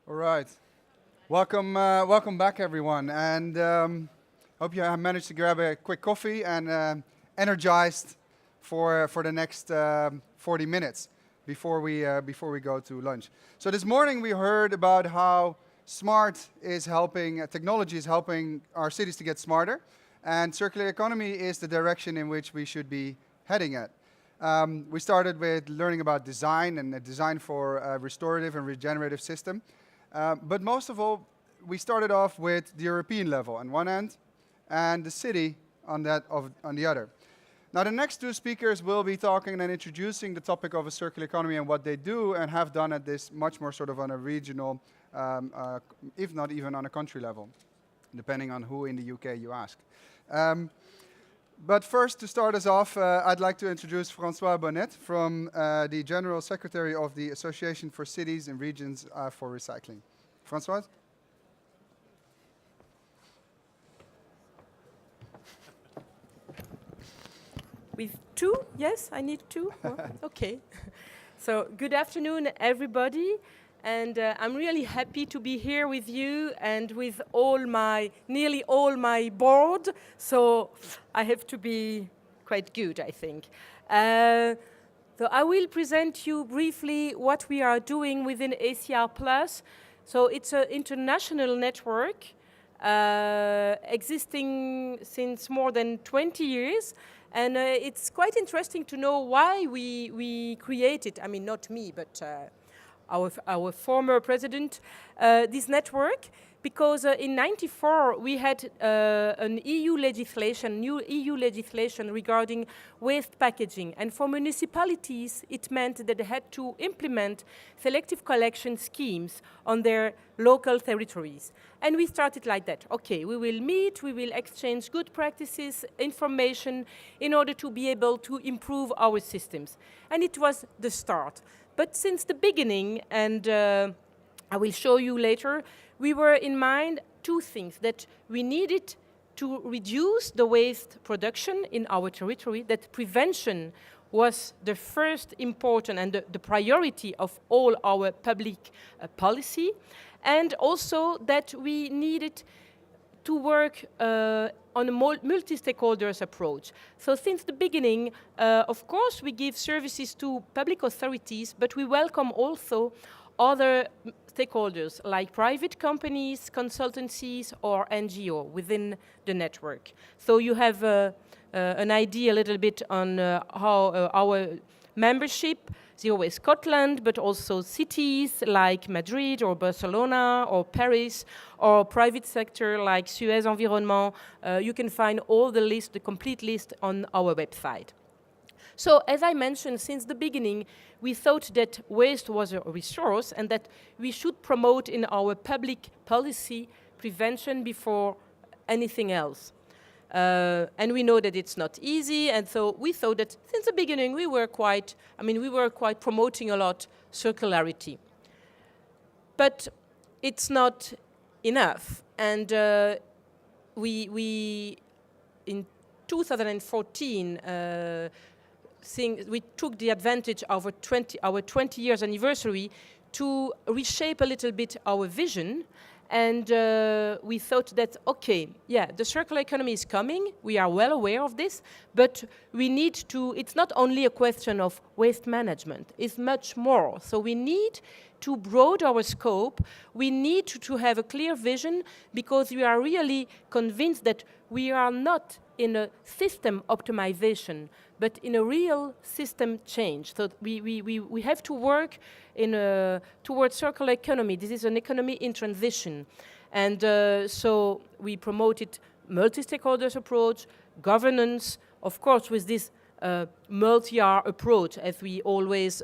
All right. Welcome back, everyone, and hope you have managed to grab a quick coffee and energized for the next 40 minutes before we go to lunch. So this morning we heard about how smart is helping technology is helping our cities to get smarter, and circular economy is the direction in which we should be heading at. We started with learning about design and design for a restorative and regenerative system. But most of all, we started off with the European level on one end and the city on the other. Now, the next two speakers will be talking and introducing the topic of a circular economy and what they do and have done at this much more sort of on a regional, if not even on a country level, depending on who in the UK you ask. But first, to start us off, I'd like to introduce Francois Burnett from the General Secretary of the Association for Cities and Regions for Recycling. Francois? With two? Yes, I need two? Okay. So, good afternoon, everybody. And I'm really happy to be here with you and with nearly all my board. So I have to be quite good, I think. So I will present you briefly what we are doing within ACR+. So it's an international network existing since more than 20 years. And it's quite interesting to know why we created, I mean, not me, but our former president, this network, because in '94 we had new EU legislation regarding waste packaging. And for municipalities, it meant that they had to implement selective collection schemes on their local territories. And we started like that. Okay, we will meet, we will exchange good practices, information, in order to be able to improve our systems. And it was the start. But since the beginning, and I will show you later, we were in mind two things: that we needed to reduce the waste production in our territory, that prevention was the first important and the priority of all our public policy, and also that we needed to work on a multi-stakeholders approach. So since the beginning, of course, we give services to public authorities, but we welcome also other stakeholders like private companies, consultancies, or NGO within the network. So you have an idea a little bit on how our membership, Zero Waste Scotland, but also cities like Madrid or Barcelona or Paris, or private sector like Suez Environnement. You can find all the list, the complete list on our website. So as I mentioned, since the beginning, we thought that waste was a resource and that we should promote in our public policy prevention before anything else. And we know that it's not easy, and so we thought that since the beginning we were quite promoting a lot circularity. But it's not enough, and we in 2014 we took the advantage of our 20 years anniversary to reshape a little bit our vision. And we thought that, okay, yeah, the circular economy is coming. We are well aware of this, but we need to, it's not only a question of waste management, it's much more. So we need to broaden our scope. We need to have a clear vision, because we are really convinced that we are not in a system optimization, but in a real system change. So we have to work towards circular economy. This is an economy in transition. And so we promoted multi-stakeholders approach, governance, of course, with this multi-R approach, as we always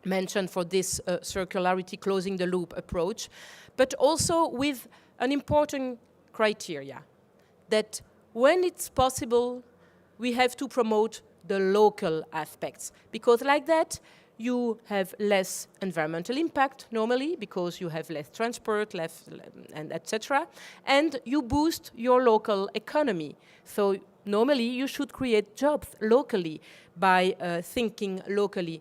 mention for this circularity, closing the loop approach, but also with an important criteria, that when it's possible, we have to promote the local aspects, because like that, you have less environmental impact normally, because you have less transport, and etc. And you boost your local economy. So normally, you should create jobs locally by thinking locally.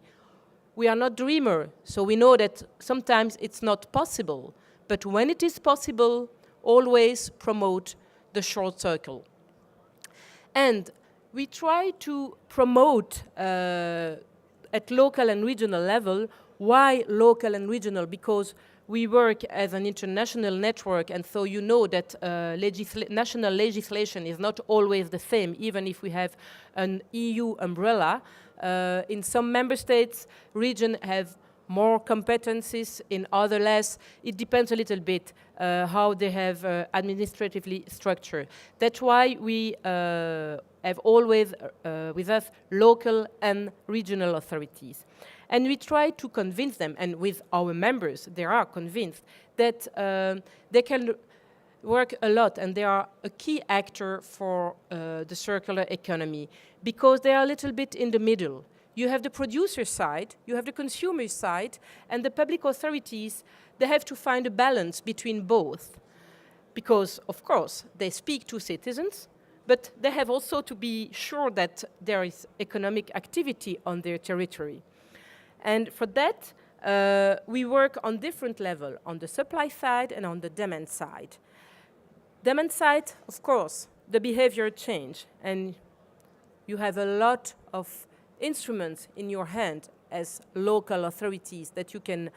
we are not dreamer, so we know that sometimes it's not possible. But when it is possible, always promote the short circle. And we try to promote at local and regional level. Why local and regional? Because we work as an international network, and so you know that national legislation is not always the same, even if we have an EU umbrella. In some member states, region have more competencies, in other less. It depends a little bit how they have administratively structured. That's why we have always with us local and regional authorities. And we try to convince them, and with our members, they are convinced that they can work a lot, and they are a key actor for the circular economy, because they are a little bit in the middle. You have the producer side, you have the consumer side, and the public authorities, they have to find a balance between both. Because, of course, they speak to citizens, but they have also to be sure that there is economic activity on their territory. And for that, we work on different levels, on the supply side and on the demand side. Demand side, of course, the behavior change, and you have a lot of instruments in your hand as local authorities that you can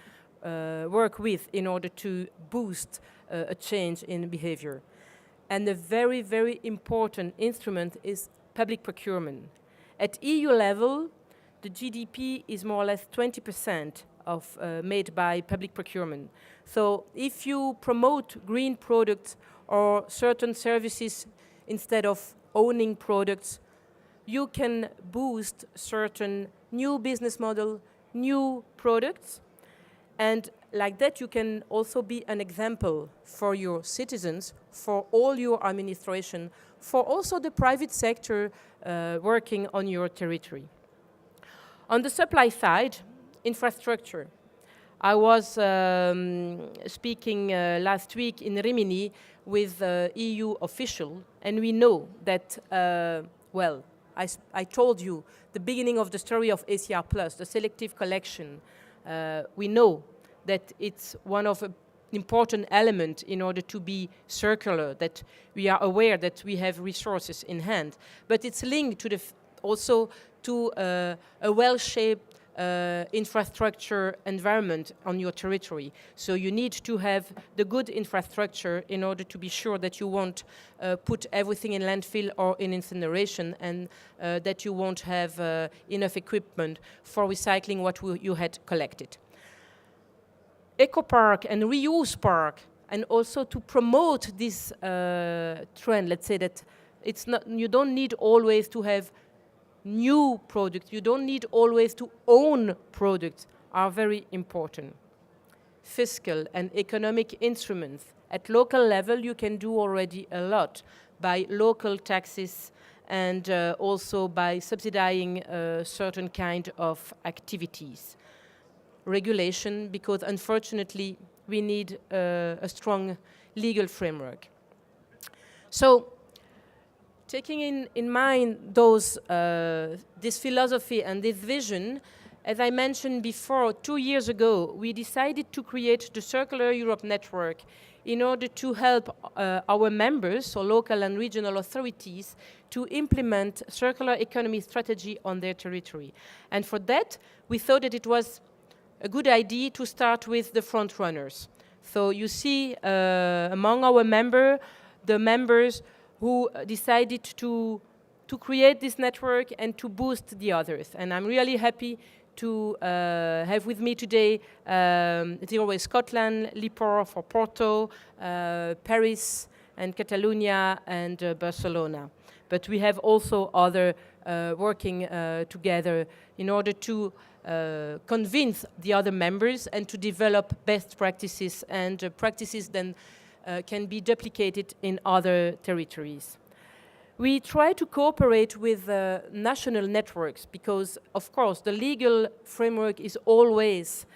work with in order to boost a change in behavior. And a very, very important instrument is public procurement. At EU level, the GDP is more or less 20% of made by public procurement. So if you promote green products or certain services instead of owning products, you can boost certain new business model, new products, and like that you can also be an example for your citizens, for all your administration, for also the private sector working on your territory. On the supply side, infrastructure. I was speaking last week in Rimini with EU official, and we know that, well, I told you the beginning of the story of ACR Plus, the selective collection. We know that it's one of an important element in order to be circular, that we are aware that we have resources in hand. But it's linked to also to a well-shaped infrastructure environment on your territory. So you need to have the good infrastructure in order to be sure that you won't put everything in landfill or in incineration, and that you won't have enough equipment for recycling what you had collected. Eco-park and reuse park, and also to promote this trend. Let's say that it's not, you don't need always to have new products, you don't need always to own products, are very important. Fiscal and economic instruments. At local level, you can do already a lot by local taxes and also by subsidizing certain kind of activities. Regulation, because unfortunately we need a strong legal framework. So, taking in mind this philosophy and this vision, as I mentioned before, 2 years ago, we decided to create the Circular Europe Network in order to help our members, so local and regional authorities, to implement circular economy strategy on their territory. And for that, we thought that it was a good idea to start with the front runners. So you see among our the members who decided to create this network and to boost the others. And I'm really happy to have with me today Zero Waste Scotland, Lipor for Porto, Paris and Catalonia and Barcelona. But we have also other working together in order to convince the other members and to develop best practices, and practices then can be duplicated in other territories. We try to cooperate with national networks because, of course, the legal framework is always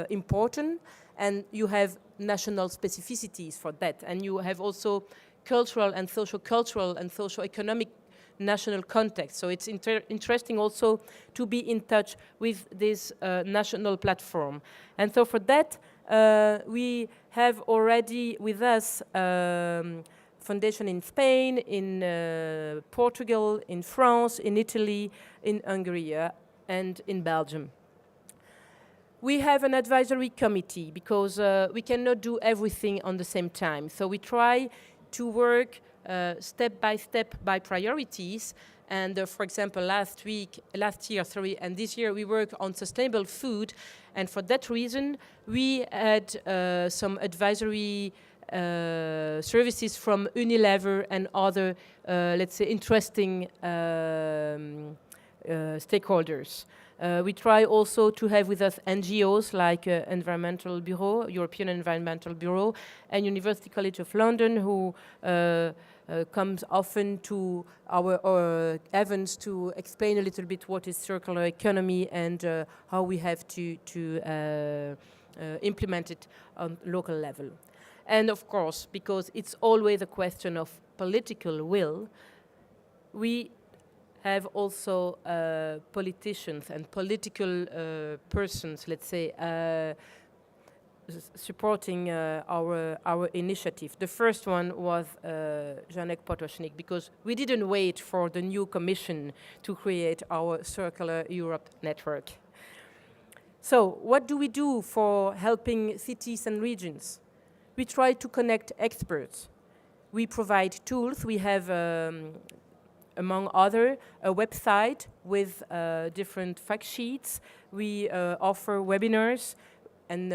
important, and you have national specificities for that, and you have also cultural and socio-economic national context. So it's interesting also to be in touch with this national platform. And so for that, we have already with us foundation in Spain, in Portugal, in France, in Italy, in Hungary, and in Belgium. We have an advisory committee because we cannot do everything on the same time. So we try to work step by priorities. And for example, last year, and this year we work on sustainable food. And for that reason, we had some advisory services from Unilever and other, let's say, interesting stakeholders. We try also to have with us NGOs like Environmental Bureau, European Environmental Bureau, and University College of London, who comes often to our events to explain a little bit what is circular economy and how we have to implement it on local level. And of course, because it's always a question of political will, we have also politicians and political persons, let's say, supporting our initiative. The first one was Janek Potočnik, because we didn't wait for the new commission to create our Circular Europe network. So what do we do for helping cities and regions? We try to connect experts. We provide tools. We have among other, a website with different fact sheets. We offer webinars and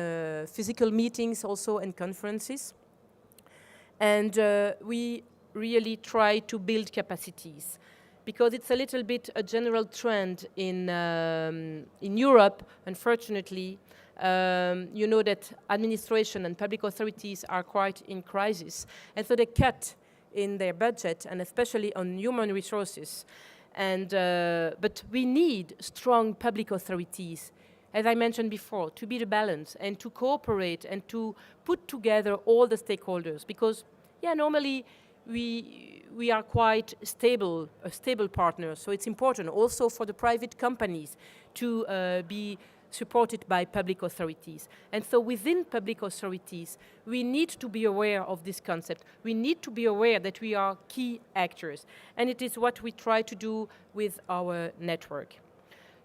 physical meetings also and conferences. And we really try to build capacities because it's a little bit a general trend in Europe, unfortunately. You know that administration and public authorities are quite in crisis. And so they cut in their budget, and especially on human resources. And, but we need strong public authorities, as I mentioned before, to be the balance and to cooperate and to put together all the stakeholders. Because, yeah, normally we are quite stable, a stable partner. So it's important also for the private companies to be supported by public authorities. And so within public authorities, we need to be aware of this concept. We need to be aware that we are key actors. And it is what we try to do with our network.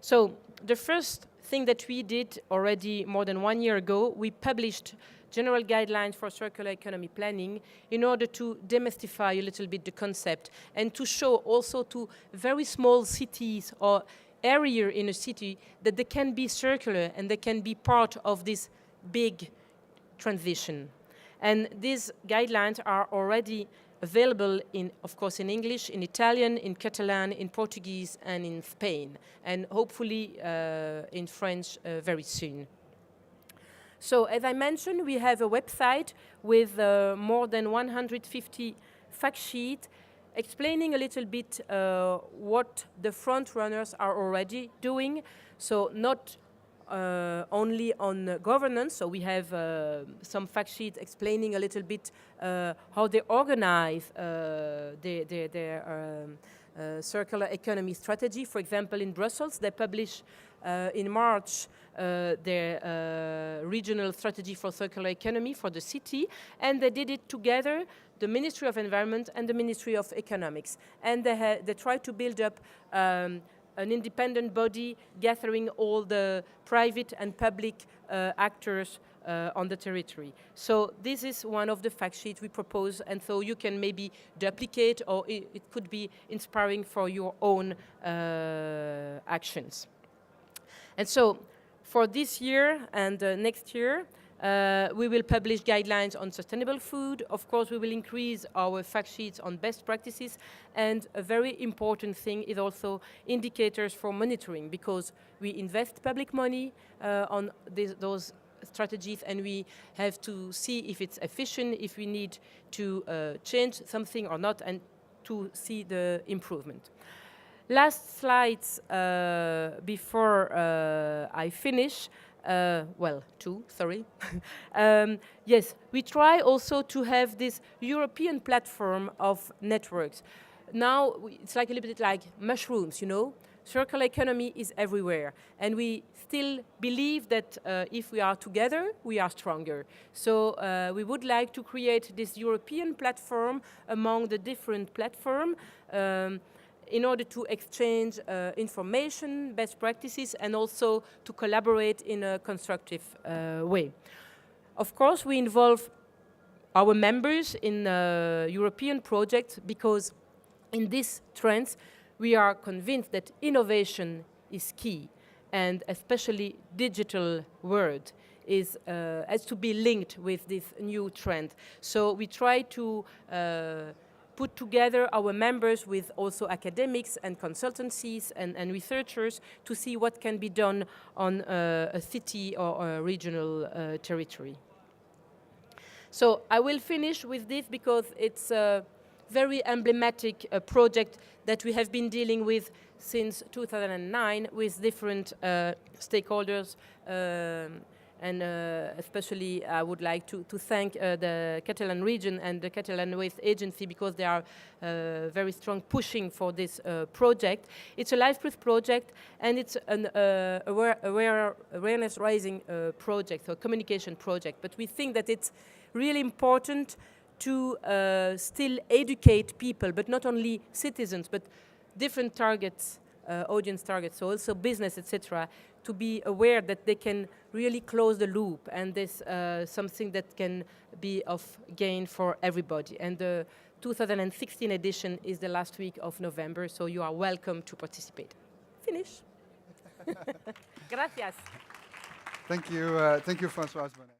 So the first thing that we did already more than 1 year ago, we published general guidelines for circular economy planning in order to demystify a little bit the concept and to show also to very small cities or area in a city that they can be circular and they can be part of this big transition. And these guidelines are already available in, of course, in English, in Italian, in Catalan, in Portuguese, and in Spain, and hopefully in French very soon. So, as I mentioned, we have a website with more than 150 fact sheets explaining a little bit what the front runners are already doing. So not only on governance, so we have some fact sheets explaining a little bit how they organize their circular economy strategy. For example, in Brussels, they publish in March their regional strategy for circular economy for the city, and they did it together, the Ministry of Environment and the Ministry of Economics. And they tried to build up an independent body gathering all the private and public actors on the territory. So this is one of the fact sheets we propose, and so you can maybe duplicate, or it could be inspiring for your own actions. And so for this year and next year, we will publish guidelines on sustainable food. Of course, we will increase our fact sheets on best practices. And a very important thing is also indicators for monitoring, because we invest public money on those strategies, and we have to see if it's efficient, if we need to change something or not, and to see the improvement. Last slides before I finish. Well, two, sorry. Yes, we try also to have this European platform of networks. now it's like a little bit like mushrooms, you know. Circular economy is everywhere, and we still believe that if we are together, we are stronger. So we would like to create this European platform among the different platforms in order to exchange information, best practices, and also to collaborate in a constructive way. Of course, we involve our members in European projects because in these trends, we are convinced that innovation is key, and especially digital world has to be linked with this new trend. So we try to put together our members with also academics and consultancies and researchers to see what can be done on a city or a regional territory. So I will finish with this because it's a very emblematic project that we have been dealing with since 2009 with different stakeholders, and especially I would like to thank the Catalan region and the Catalan Waste Agency because they are very strong pushing for this project. It's a life-proof project, and it's an awareness-raising project, so a communication project. But we think that it's really important to still educate people, but not only citizens, but different targets, audience targets, so also business, etc., to be aware that they can really close the loop, and this something that can be of gain for everybody. And the 2016 edition is the last week of November, so you are welcome to participate. Finish. Gracias. Thank you, Francois Burnett.